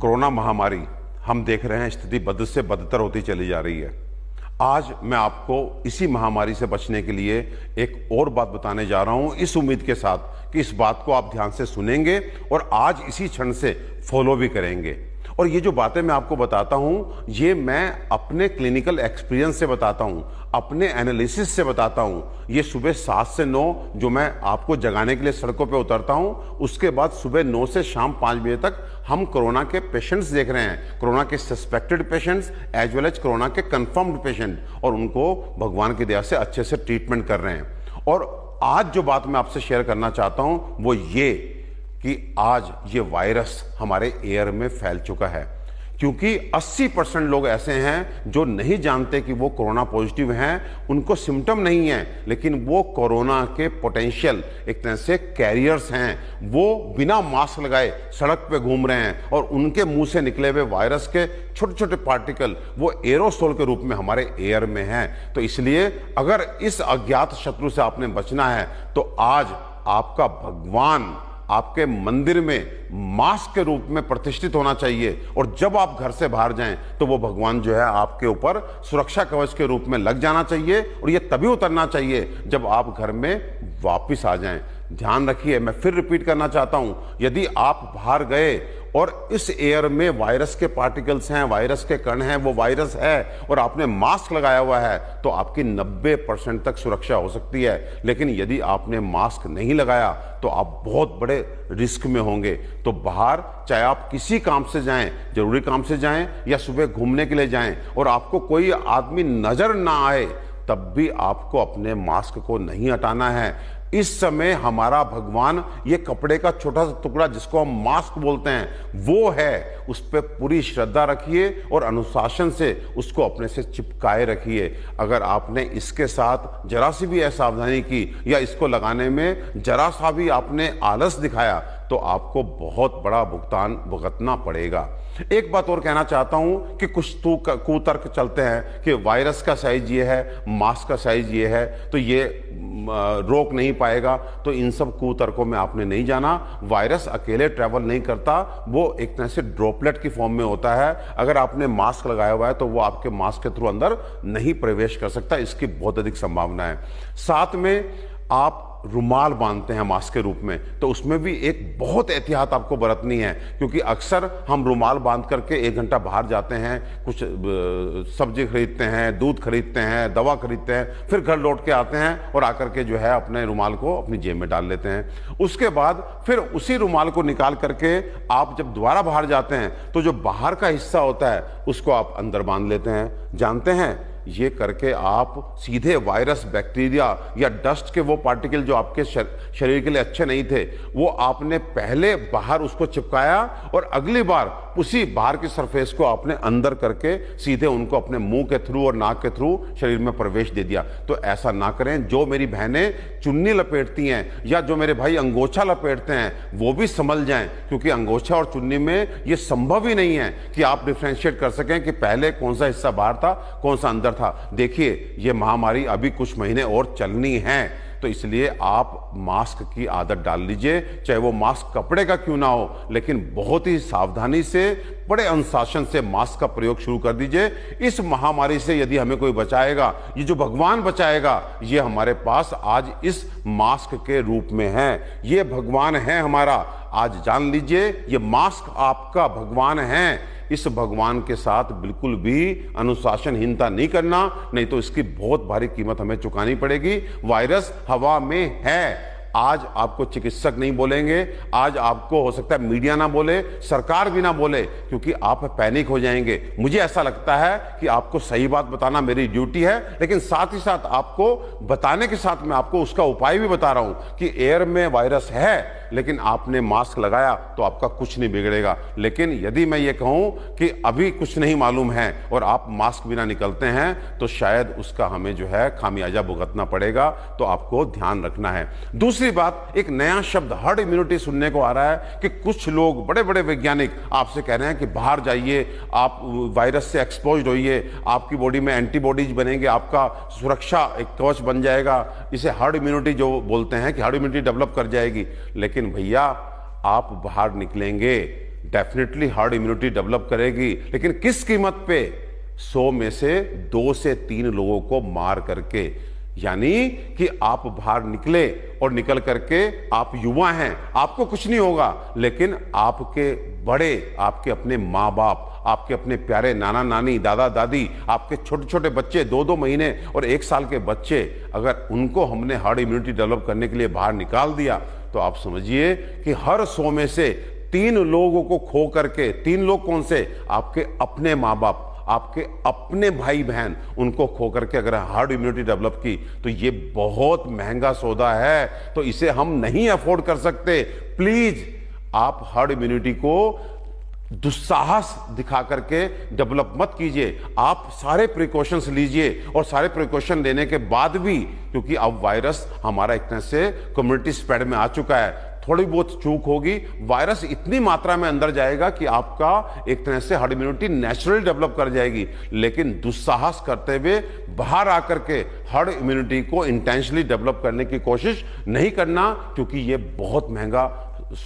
Corona महामारी हम देख रहे हैं, स्थिति बद से बदतर होती चली जा रही है। आज मैं आपको इसी महामारी से बचने के लिए एक और बात बताने जा रहा हूं, इस उम्मीद के साथ कि इस बात को आप ध्यान से सुनेंगे और आज इसी क्षण से फॉलो भी करेंगे। और ये जो बातें मैं आपको बताता हूं, ये मैं अपने क्लिनिकल एक्सपीरियंस से बताता हूं, अपने एनालिसिस से बताता हूं। ये सुबह 7 से 9 जो मैं आपको जगाने के लिए सड़कों पे उतरता हूं, उसके बाद सुबह 9 से शाम 5 बजे तक हम कोरोना के पेशेंट्स देख रहे हैं, कोरोना के suspected patients as well as corona के कंफर्म्ड पेशेंट, और उनको भगवान की दया से अच्छे से ट्रीटमेंट कर रहे हैं। और आज जो बात मैं आपसे शेयर करना चाहता हूं वो ये कि आज ये वायरस हमारे एयर में फैल चुका है, क्योंकि 80% लोग ऐसे हैं जो नहीं जानते कि वो कोरोना पॉजिटिव हैं, उनको सिम्टम नहीं है, लेकिन वो कोरोना के पोटेंशियल एक तरह से कैरियर्स हैं। वो बिना मास्क लगाए सड़क पे घूम रहे हैं और उनके मुंह से निकले हुए वायरस के छोटे छोटे पार्टिकल वो एरोसोल के रूप में हमारे एयर में हैं। तो इसलिए अगर इस अज्ञात शत्रु से आपने बचना है तो आज आपका भगवान आपके मंदिर में मास्क के रूप में प्रतिष्ठित होना चाहिए, और जब आप घर से बाहर जाएं तो वो भगवान जो है आपके ऊपर सुरक्षा कवच के रूप में लग जाना चाहिए, और ये तभी उतरना चाहिए जब आप घर में वापस आ जाएं। ध्यान रखिए, मैं फिर रिपीट करना चाहता हूं, यदि आप बाहर गए और इस एयर में वायरस के पार्टिकल्स हैं, वायरस के कण हैं, वो वायरस है और आपने मास्क लगाया हुआ है तो आपकी 90% तक सुरक्षा हो सकती है। लेकिन यदि आपने मास्क नहीं लगाया तो आप बहुत बड़े रिस्क में होंगे। तो बाहर चाहे आप किसी काम से जाएं, जरूरी काम से जाएं या सुबह घूमने के लिए जाएं, और आपको कोई आदमी नजर ना आए, तब भी आपको अपने मास्क को नहीं हटाना है। इस समय हमारा भगवान ये कपड़े का छोटा सा टुकड़ा जिसको हम मास्क बोलते हैं वो है, उस पर पूरी श्रद्धा रखिए और अनुशासन से उसको अपने से चिपकाए रखिए। अगर आपने इसके साथ जरा सी भी असावधानी की या इसको लगाने में जरा सा भी आपने आलस दिखाया तो आपको बहुत बड़ा भुगतान भुगतना पड़ेगा। एक बात और कहना चाहता हूं कि कुछ तो कुतर्क चलते हैं कि वायरस का साइज ये है, मास्क का साइज ये है, तो ये रोक नहीं पाएगा। तो इन सब कुतर्कों में आपने नहीं जाना। वायरस अकेले ट्रैवल नहीं करता, वो एक तरह से ड्रॉपलेट की फॉर्म में होता है। अगर आपने मास्क लगाया हुआ है तो वो आपके मास्क के थ्रू अंदर नहीं प्रवेश कर सकता, इसकी बहुत अधिक संभावना है। साथ में आप रुमाल बांधते हैं मास्क के रूप में, तो उसमें भी एक बहुत एहतियात आपको बरतनी है, क्योंकि अक्सर हम रुमाल बांध करके 1 घंटा बाहर जाते हैं, कुछ सब्जी खरीदते हैं, दूध खरीदते हैं, दवा खरीदते हैं, फिर घर लौट के आते हैं और आकर के जो है अपने रुमाल को अपनी जेब में डाल लेते हैं। उसके बाद फिर उसी रुमाल को निकाल करके आप जब दोबारा बाहर जाते हैं तो जो बाहर का हिस्सा होता है उसको आप अंदर बांध लेते हैं। जानते हैं, ये करके आप सीधे वायरस, बैक्टीरिया या डस्ट के वो पार्टिकल जो आपके शरीर के लिए अच्छे नहीं थे, वो आपने पहले बाहर उसको चिपकाया और अगली बार उसी बाहर की सरफेस को आपने अंदर करके सीधे उनको अपने मुंह के थ्रू और नाक के थ्रू शरीर में प्रवेश दे दिया। तो ऐसा ना करें। जो मेरी बहनें चुन्नी लपेटती हैं या जो मेरे भाई अंगोछा लपेटते हैं वो भी संभल जाएं, क्योंकि अंगोछा और चुन्नी में ये संभव ही नहीं है कि आप डिफ्रेंशिएट कर सकें कि पहले कौन सा हिस्सा बाहर था, कौन सा अंदर था। देखिए, ये महामारी अभी कुछ महीने और चलनी है, तो इसलिए आप मास्क की आदत डाल लीजिए, चाहे वो मास्क कपड़े का क्यों ना हो, लेकिन बहुत ही सावधानी से, बड़े अनुशासन से मास्क का प्रयोग शुरू कर दीजिए। इस महामारी से यदि हमें कोई बचाएगा, ये जो भगवान बचाएगा, ये हमारे पास आज इस मास्क के रूप में है। ये भगवान है हमारा। आज जान लीजिए, ये मास्क आपका भगवान है। इस भगवान के साथ बिल्कुल भी अनुशासनहीनता नहीं करना, नहीं तो इसकी बहुत भारी कीमत हमें चुकानी पड़ेगी। वायरस हवा में है। आज आपको चिकित्सक नहीं बोलेंगे, आज आपको हो सकता है मीडिया ना बोले, सरकार भी ना बोले, क्योंकि आप पैनिक हो जाएंगे। मुझे ऐसा लगता है कि आपको सही बात बताना मेरी ड्यूटी है, लेकिन साथ ही साथ आपको बताने के साथ मैं आपको उसका उपाय भी बता रहा हूं कि एयर में वायरस है, लेकिन आपने मास्क लगाया तो आपका कुछ नहीं बिगड़ेगा। लेकिन यदि मैं ये कहूं कि अभी कुछ नहीं मालूम है और आप मास्क बिना निकलते हैं तो शायद उसका हमें जो है खामियाजा भुगतना पड़ेगा। तो आपको ध्यान रखना है। दूसरी बात, एक नया शब्द हर्ड इम्यूनिटी सुनने को आ रहा है कि कुछ लोग, बड़े बड़े वैज्ञानिक आपसे कह रहे हैं कि बाहर जाइए, आप वायरस से एक्सपोज्ड होइए, आपकी बॉडी में एंटीबॉडीज बनेंगे, आपका सुरक्षा एक कवच बन जाएगा। इसे हर्ड इम्यूनिटी जो बोलते हैं कि हर्ड इम्यूनिटी डेवलप कर जाएगी। लेकिन भैया, आप बाहर निकलेंगे डेफिनेटली हार्ड इम्यूनिटी डेवलप करेगी, लेकिन किस कीमत पे? 100 में से 2 से 3 लोगों को मार करके। यानी कि आप बाहर निकले और निकल करके आप युवा हैं, आपको कुछ नहीं होगा, लेकिन आपके बड़े, आपके अपने माँ बाप, आपके अपने प्यारे नाना नानी, दादा दादी, आपके छोटे छोटे बच्चे, 2-2 महीने और 1 साल के बच्चे, अगर उनको हमने हार्ड इम्यूनिटी डेवलप करने के लिए बाहर निकाल दिया तो आप समझिए कि हर 100 में से 3 लोगों को खो करके, 3 लोग कौन से? आपके अपने माँ बाप, आपके अपने भाई बहन, उनको खो करके अगर हार्ड इम्यूनिटी डेवलप की तो ये बहुत महंगा सौदा है, तो इसे हम नहीं अफोर्ड कर सकते। प्लीज आप हार्ड इम्यूनिटी को दुस्साहस दिखा करके डेवलप मत कीजिए। आप सारे प्रिकॉशंस लीजिए, और सारे प्रिकॉशन लेने के बाद भी, क्योंकि अब वायरस हमारा एक तरह से कम्युनिटी स्प्रेड में आ चुका है, थोड़ी बहुत चूक होगी, वायरस इतनी मात्रा में अंदर जाएगा कि आपका एक तरह से हार्ड इम्यूनिटी नेचुरली डेवलप कर जाएगी। लेकिन दुस्साहस करते हुए बाहर आकर के हार्ड इम्यूनिटी को इंटेंशनली डेवलप करने की कोशिश नहीं करना, क्योंकि ये बहुत महंगा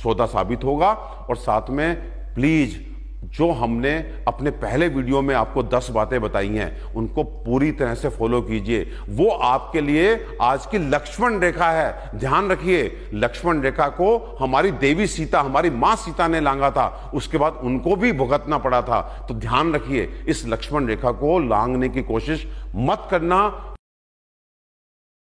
सौदा साबित होगा। और साथ में प्लीज, जो हमने अपने पहले वीडियो में आपको 10 बातें बताई हैं, उनको पूरी तरह से फॉलो कीजिए। वो आपके लिए आज की लक्ष्मण रेखा है। ध्यान रखिए, लक्ष्मण रेखा को हमारी देवी सीता, हमारी मां सीता ने लांघा था, उसके बाद उनको भी भुगतना पड़ा था। तो ध्यान रखिए, इस लक्ष्मण रेखा को लांघने की कोशिश मत करना,